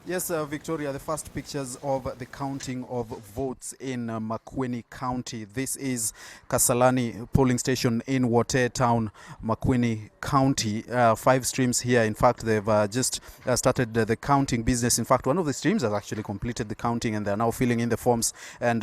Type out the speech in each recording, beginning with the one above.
Yes, Victoria, the first pictures of the counting of votes in Makueni County. This is Kasalani polling station in Wote Town, Makueni County. 5 streams here. In fact, they've just started the counting business. In fact, one of the streams has actually completed the counting and they're now filling in the forms and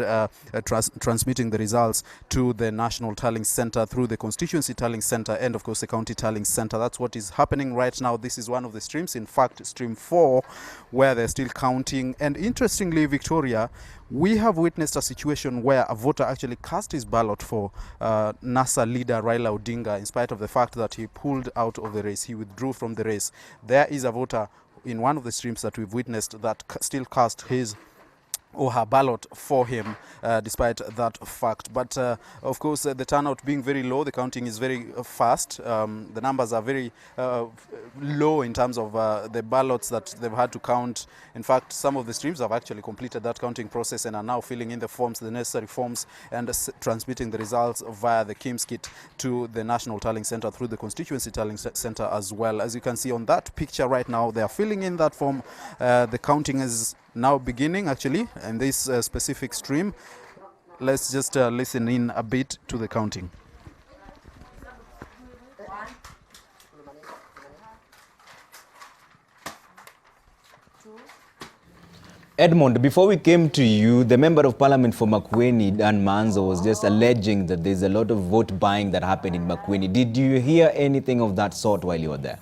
transmitting the results to the National Tallying Center through the Constituency Tallying Center and, of course, the County Tallying Center. That's what is happening right now. This is one of the streams. In fact, stream 4, where they're still counting. And interestingly, Victoria, we have witnessed a situation where a voter actually cast his ballot for NASA leader Raila Odinga, in spite of the fact that he pulled out of the race. He withdrew from the race. There is a voter in one of the streams that we've witnessed that still cast his or her ballot for him, despite that fact. But of course, the turnout being very low, the counting is very fast. The numbers are very low in terms of the ballots that they've had to count. In fact, some of the streams have actually completed that counting process and are now filling in the forms, the necessary forms, and transmitting the results via the KIMS kit to the National Tallying Center through the Constituency Tallying Center as well. As you can see on that picture right now, they are filling in that form. The counting is now beginning actually in this specific stream. Let's just listen in a bit to the counting. Edmond, before we came to you, the Member of Parliament for Makueni, Dan Manzo, was just alleging that there's a lot of vote buying that happened in Makueni. Did you hear anything of that sort while you were there?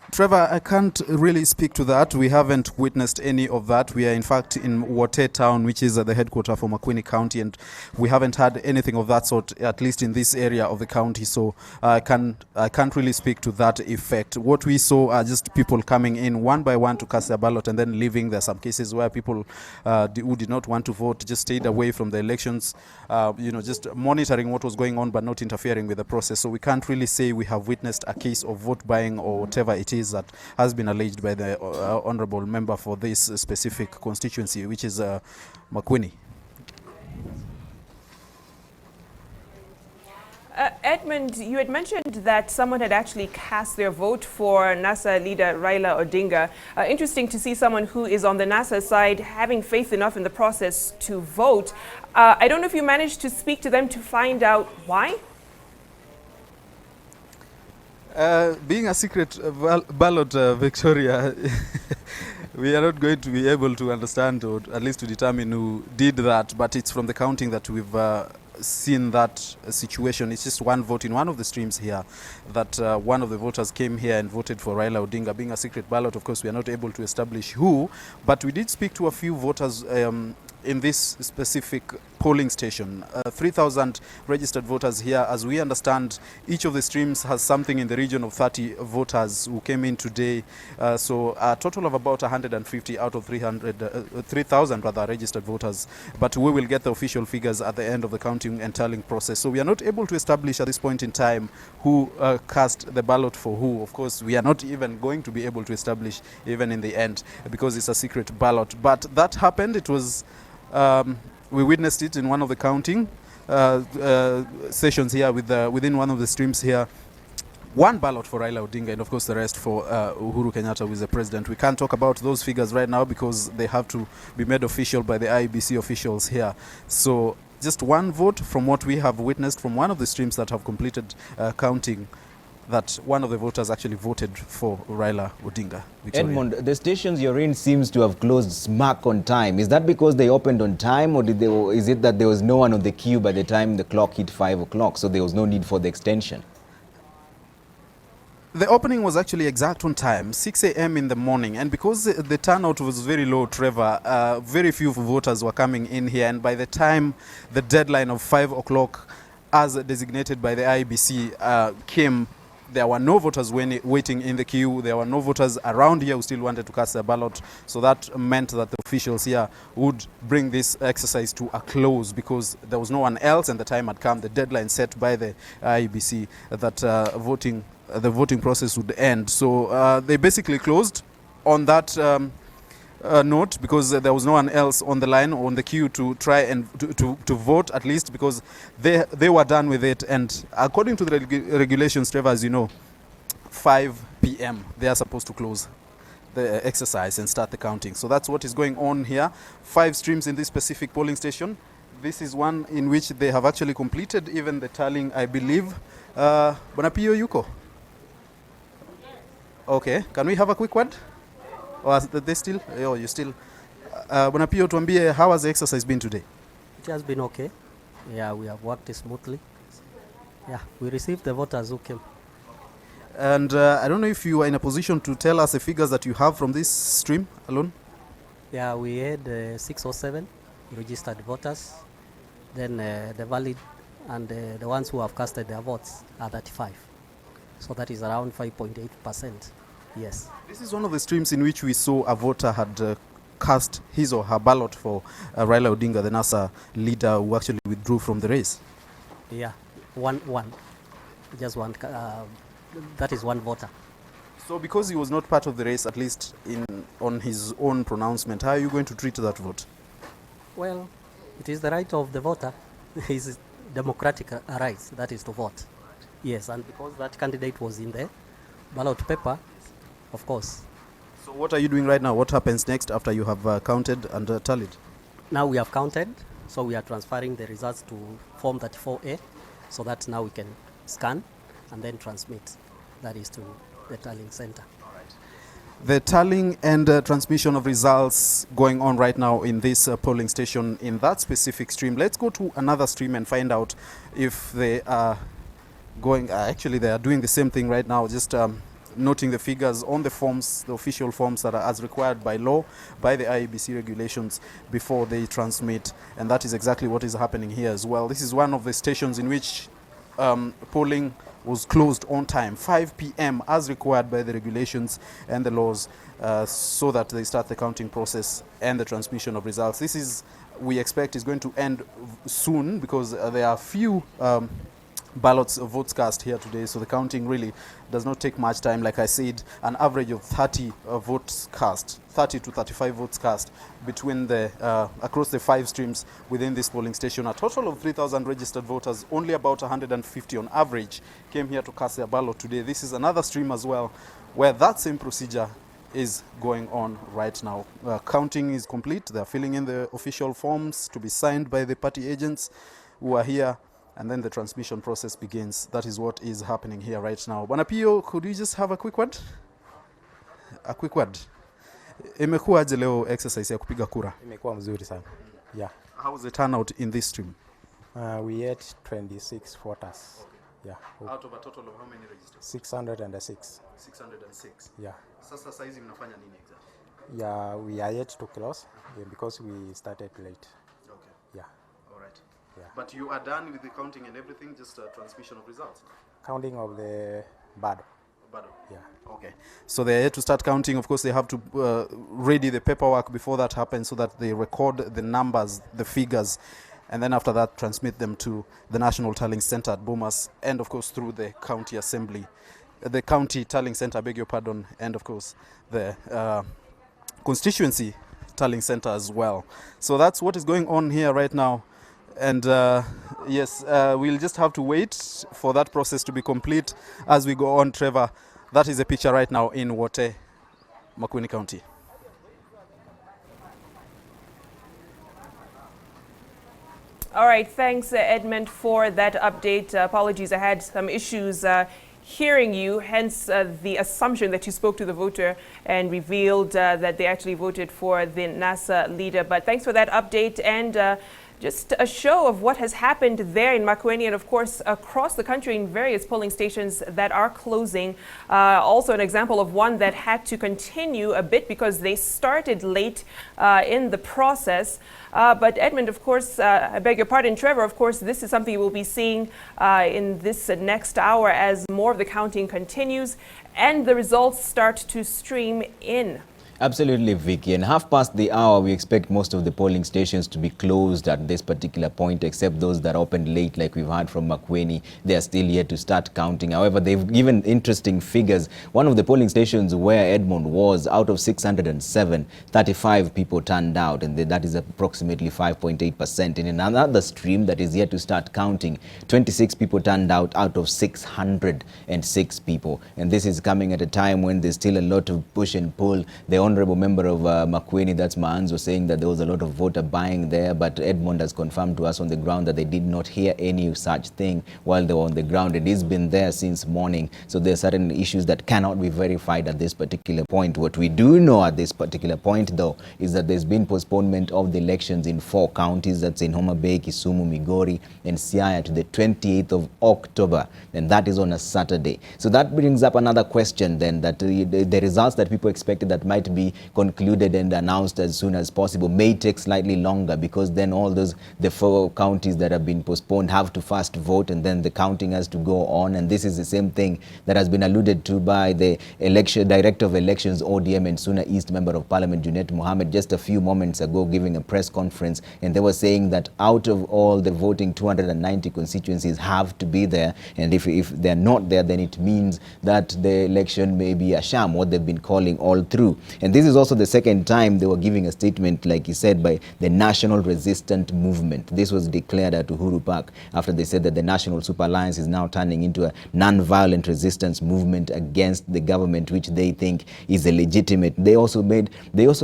Trevor, I can't really speak to that. We haven't witnessed any of that. We are in fact in Wote Town, which is the headquarters for Makueni County, and we haven't had anything of that sort, at least in this area of the county. So I can't really speak to that effect. What we saw are just people coming in one by one to cast their ballot and then leaving. There are some cases where people who did not want to vote just stayed away from the elections, just monitoring what was going on but not interfering with the process. So we can't really say we have witnessed a case of vote buying or whatever it is that has been alleged by the honorable member for this specific constituency, which is Makueni. Edmund, you had mentioned that someone had actually cast their vote for NASA leader Raila Odinga. Interesting to see someone who is on the NASA side having faith enough in the process to vote. I don't know if you managed to speak to them to find out why? Being a secret ballot, Victoria, we are not going to be able to understand or at least to determine who did that, but it's from the counting that we've seen that situation. It's just one vote in one of the streams here that one of the voters came here and voted for Raila Odinga. Being a secret ballot, of course, we are not able to establish who, but we did speak to a few voters in this specific polling station. 3,000 registered voters here. As we understand, each of the streams has something in the region of 30 voters who came in today. So a total of about 150 out of 3,000 registered voters. But we will get the official figures at the end of the counting and tallying process. So we are not able to establish at this point in time who cast the ballot for who. Of course, we are not even going to be able to establish even in the end because it's a secret ballot. But that happened. It was we witnessed it in one of the counting sessions here within one of the streams here. One ballot for Raila Odinga and of course the rest for Uhuru Kenyatta, who is the president. We can't talk about those figures right now because they have to be made official by the IEBC officials here. So just one vote from what we have witnessed from one of the streams that have completed counting, that one of the voters actually voted for Raila Odinga. Victoria. Edmond, the stations you're in seems to have closed smack on time. Is that because they opened on time, or is it that there was no one on the queue by the time the clock hit 5 o'clock, so there was no need for the extension? The opening was actually exact on time, 6 a.m. in the morning, and because the turnout was very low, Trevor, very few voters were coming in here, and by the time the deadline of 5 o'clock, as designated by the IEBC, came, there were no voters waiting in the queue. There were no voters around here who still wanted to cast their ballot. So that meant that the officials here would bring this exercise to a close because there was no one else and the time had come, the deadline set by the IEBC, that the voting process would end. So they basically closed on that note because there was no one else on the line or on the queue to try and to vote, at least because they were done with it. And according to the regulations, Trevor, as you know, 5 p.m. They are supposed to close the exercise and start the counting. So that's what is going on here. 5 streams in this specific polling station. This is one in which they have actually completed even the tallying, I believe. Bwana Pio yuko? Okay, can we have a quick word? Or are they still? Oh, you still? Bwana Pio, tuambie, how has the exercise been today? It has been okay. Yeah, we have worked smoothly. Yeah, we received the voters who came. And I don't know if you are in a position to tell us the figures that you have from this stream alone. Yeah, we had 607 registered voters. Then the valid and the ones who have casted their votes are 35. So that is around 5.8%. Yes. This is one of the streams in which we saw a voter had cast his or her ballot for Raila Odinga, the NASA leader who actually withdrew from the race. Yeah, one. Just one. That is one voter. So because he was not part of the race, at least on his own pronouncement, how are you going to treat that vote? Well, it is the right of the voter. His democratic right, that is to vote. Yes, and because that candidate was in the ballot paper, of course. So what are you doing right now? What happens next after you have counted and tallied? Now we have counted, so we are transferring the results to Form 34A, so that now we can scan and then transmit. That is to the tallying center. The tallying and transmission of results going on right now in this polling station in that specific stream. Let's go to another stream and find out if they are going, actually they are doing the same thing right now, just noting the figures on the forms, the official forms that are as required by law, by the IEBC regulations before they transmit. And that is exactly what is happening here as well. This is one of the stations in which polling was closed on time, 5 p.m. as required by the regulations and the laws, so that they start the counting process and the transmission of results. This is, we expect, is going to end soon because there are few ballots of votes cast here today, so the counting really does not take much time. Like I said, an average of 30 votes cast, 30 to 35 votes cast between the across the 5 streams within this polling station. A total of 3,000 registered voters, only about 150 on average came here to cast their ballot today. This is another stream as well where that same procedure is going on right now. Counting is complete. They are filling in the official forms to be signed by the party agents who are here, and then the transmission process begins. That is what is happening here right now. Bwana Pio, could you just have a quick word? A quick word. Imekuwaje leo exercise ya kupiga kura? Imekuwa mzuri sana. Yeah. How was the turnout in this stream? We had 26 voters. Yeah. Out of a total of how many registered? 606. 606. Yeah. Sasa saizi mnafanya nini exactly? Yeah, we are yet to close because we started late. Okay. Yeah. All right. Yeah. But you are done with the counting and everything, just transmission of results? Counting of the ballot. Yeah. Okay. So they're yet to start counting. Of course, they have to ready the paperwork before that happens so that they record the numbers, the figures, and then after that transmit them to the National Tallying Center at Bomas, and of course through the county assembly, the county tallying center, beg your pardon, and of course the constituency tallying center as well. So that's what is going on here right now. And yes, we'll just have to wait for that process to be complete as we go on. Trevor, that is a picture right now in Wote, Makueni County. All right, thanks, Edmund, for that update. Apologies, I had some issues hearing you, hence the assumption that you spoke to the voter and revealed that they actually voted for the NASA leader. But thanks for that update, and just a show of what has happened there in Makueni and, of course, across the country in various polling stations that are closing. Also an example of one that had to continue a bit because they started late in the process. But Edmund, of course, I beg your pardon, Trevor, of course, this is something we'll be seeing in this next hour as more of the counting continues and the results start to stream in. Absolutely, Vicky. And half past the hour, we expect most of the polling stations to be closed at this particular point, except those that opened late, like we've heard from Makueni. They are still yet to start counting. However, they've given interesting figures. One of the polling stations where Edmond was, out of 607, 35 people turned out, and that is approximately 5.8%. In another stream that is yet to start counting, 26 people turned out of 606 people. And this is coming at a time when there's still a lot of push and pull. The honorable member of Makueni, that's Maanzo, was saying that there was a lot of voter buying there, but Edmond has confirmed to us on the ground that they did not hear any such thing while they were on the ground. It has been there since morning, so there are certain issues that cannot be verified at this particular point. What we do know at this particular point, though, is that there's been postponement of the elections in 4 counties, that's in Homa Bay, Kisumu, Migori, and Siaya, to the 28th of October, and that is on a Saturday. So that brings up another question then, that the results that people expected that might be concluded and announced as soon as possible may take slightly longer, because then all the 4 counties that have been postponed have to first vote, and then the counting has to go on. And this is the same thing that has been alluded to by the Director of Elections, ODM, and Suna East Member of Parliament, Junet Mohammed, just a few moments ago, giving a press conference, and they were saying that out of all the voting, 290 constituencies have to be there, and if they're not there, then it means that the election may be a sham, what they've been calling all through. And this is also the second time they were giving a statement, like he said, by the National Resistant Movement. This was declared at Uhuru Park after they said that the National Super Alliance is now turning into a non-violent resistance movement against the government, which they think is illegitimate. They also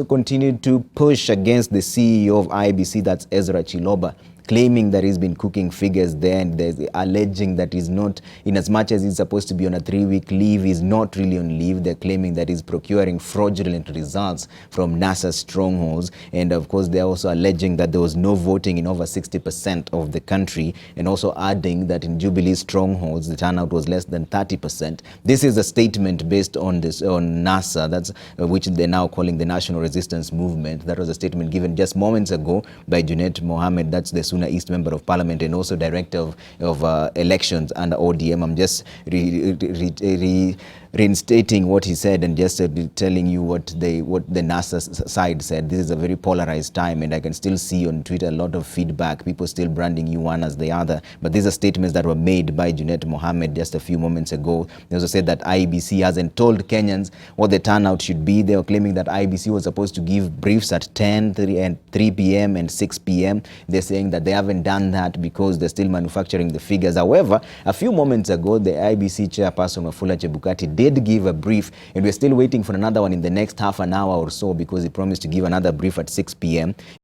continued to push against the CEO of IBC, that's Ezra Chiloba, claiming that he's been cooking figures there, and there's alleging that he's not, in as much as he's supposed to be on a 3-week leave, he's not really on leave. They're claiming that he's procuring fraudulent results from NASA strongholds. And of course, they're also alleging that there was no voting in over 60% of the country, and also adding that in Jubilee strongholds, the turnout was less than 30%. This is a statement based on NASA, that's which they're now calling the National Resistance Movement. That was a statement given just moments ago by Junet Mohammed, that's the Suna East Member of Parliament and also Director of Elections under ODM. I'm just reinstating what he said and just telling you what the NASA side said. This is a very polarized time, and I can still see on Twitter a lot of feedback, people still branding you one as the other. But these are statements that were made by Junet Mohammed just a few moments ago. They also said that IBC hasn't told Kenyans what the turnout should be. They were claiming that IBC was supposed to give briefs at 10, 3 p.m. and 6 p.m. They're saying that they haven't done that because they're still manufacturing the figures. However, a few moments ago, the IBC chairperson, Wafula Chebukati, did give a brief, and we're still waiting for another one in the next half an hour or so, because he promised to give another brief at 6 p.m.